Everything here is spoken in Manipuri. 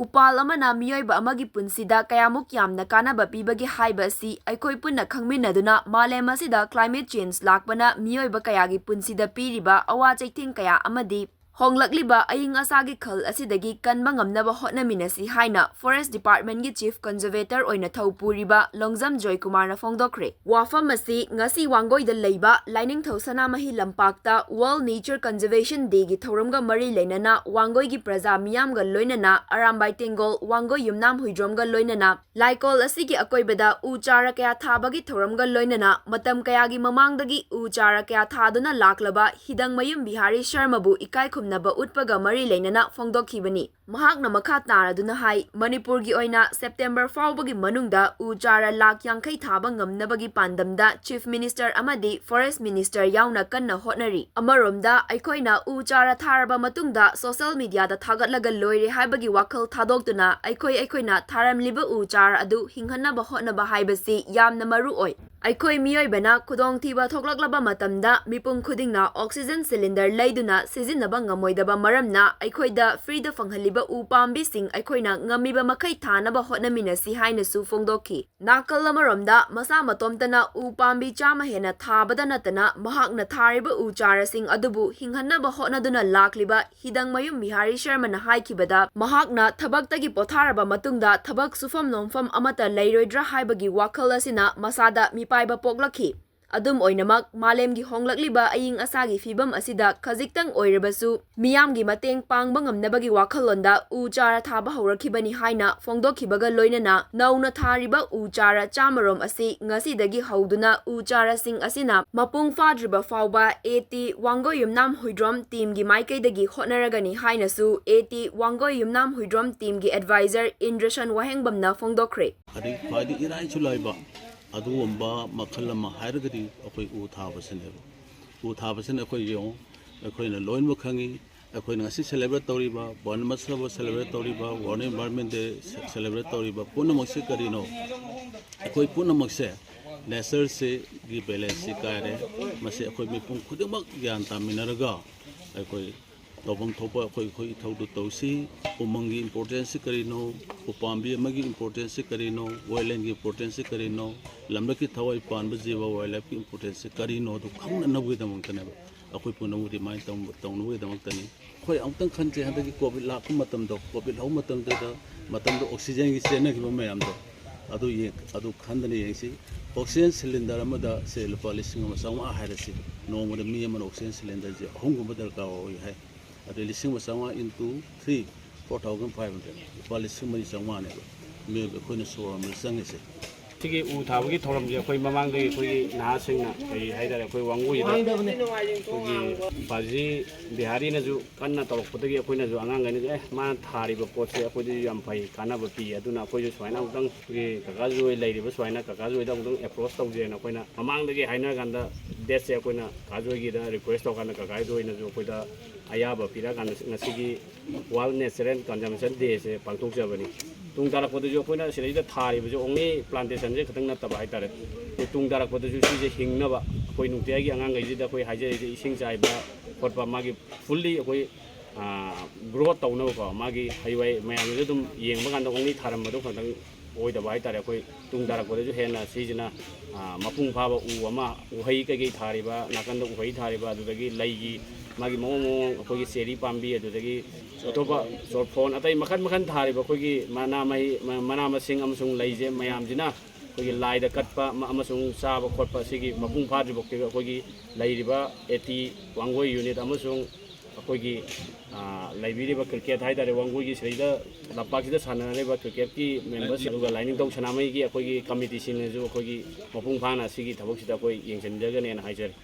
Upal amana meeoiba amagi punshida kayamuk yamna kannaba pibage haiba asi eikhoi punna khangminaduna malem asida climate change lkpana meeoiba kayagi punshida piriba awa cheitheng kaya amadi honglakliba aying asagi khal asidagi kanba ngamnab hotnamishi haina Forest Department gi Chief Conservator oina puriba Longjam Joykumar na Pangthokkhre wafam asi ngasi wangoi da leiba lining thosana mahi lampakta World Nature Conservation Day gi thoramga mari leinana wangoi gi praja miyam ga loinana arambai tengol wangoi yumnam huidrom ga loinana laikol asigi akoibada u chara kaya thabagi thoramga loinana matam kaya gi mamangdagi u chara kaya thaduna laklaba hidang mayum Bihari Sharma bu ikai naba utpaga mari leinana fongdokhibani mahakna makha taraduna hai Manipur gi oina September fawbagi manungda u chara lak yangkhai thaba ngamnabagi pandamda Chief Minister amadi Forest Minister yauna kanna hotnari amaromda aikhoina u chara tharaba matungda social media da thagatlaga loire haibagi wakhal thadokduna aikhoina tharamliba u chara adu hinghanaba hotnaba haibasi yamna maru oi aikoi meeoibana khudong thiba thoklaklaba matamda mipum khudingna oxygen cylinder leiduna sizinaba ngamoidaba maramna aikhoida free da fanghaliba u pambi sing aikhoina ngamiba makai thanaba hotnaminasi haina su fongdokhi nakal amaromda masa matomtana u pambi chama hena thabada natana mahakna thariba u chara sing adubu hinghanaba hotnaduna lakliba hidang mayum Bihari Sharma na haikibada mahakna thabaktagi potharaba matungda thabak sufam nomfam amata leiroidra haibagi wakhal asina masada paiba poklakhi adum oinamak malem gi honglakliba aying asagi fibam asida khajikhtang oirabasu miyam gi mateng pangba ngamnabagi wakhalonda u chara thaba hawrakhibani haina fongdokhibaga loinana nauna thariba u chara chamarom asi ngasidagi hauduna u chara sing asina mapung fadriba fawba 80 wangoyumnam huidrom team gi maikaidagi hotnaragani haina su 80 wangoyumnam huidrom team gi advisor Indrashan wahengbamna fongdokkhre adi phadi irai chulaiba aduomba makhalama hairagadi akoi u thabasane akoi yo akoi na loin mo khangi akoi na si celebrate toriba bon masaba celebrate toriba world environment day celebrate toriba punna mokse karino akoi punna mokse nature se gi balance kare mase akoi me pung khudimak gyan taminaraga akoi tobang thopa akoi thaudu tosi umangi importance karino upambi amagi importance karino wildlife importance karino lamdaki thawai panba jiwa wildlife importance karino du khangna nabui damangtane akoi punamudi mai tawnu damangtani khoi amtang khanche handagi covid la matam do covid hau matam do oxygen gi sena gi mayam do adu khandani yengsi oxygen cylinder amada se lupa lising ma sawma hairasi no mo mi man oxygen cylinder je hongum badal ka oi hai adu lising ma sawma into 3 4,500 lising mari sawma ne me ko ne so am sangese sigi u thabagi thoram je koi mamang de koi na singna kai haidare koi wangu ida koi baji bihari na ju kanna torok potagi koi na ju angang ne ma thari ba potse koi ju yam pai kana ba pi aduna koi ju swaina utang ki kaka ju leiri ba swaina kaka ju da utang approach tau je na koi na mamang de haina ganda det se koi na ka ju gi da request to kana kaka ju na ju koi da ayaba pira kan ngasigi World Natural Conservation Day se pangthokjabani tung darakpadu koina sida tharibu only plantation je khatang nataba haitare tung darakpadu si hingnaba koi nungtiagi angang gai da koi haije ising chaiba khotpa magi fully koi growth tauna ko magi highway mayam je dum yengba kan only tharambadu khatang oidaba haitare koi tung darakpadu hena sijina mapung phaba u ama uhai kai thariba nakanda uhai thariba adudagi laigi magi mong akogi seri pambi adudagi otoba sorphone atai makhan thariba akogi mana masing amasung laije mayam jina akogi laida katpa amasung saba khotpa sigi mapung phadri bokki akogi lairiba 80 wangoi unit amasung akogi laibiriba cricket haidare wangoi gi sreida lapakida sanareba cricket ki members aduga lining tong sanamai gi akogi committee sin ju akogi mapung phana sigi thabok sida koi yengchenjagane na haijari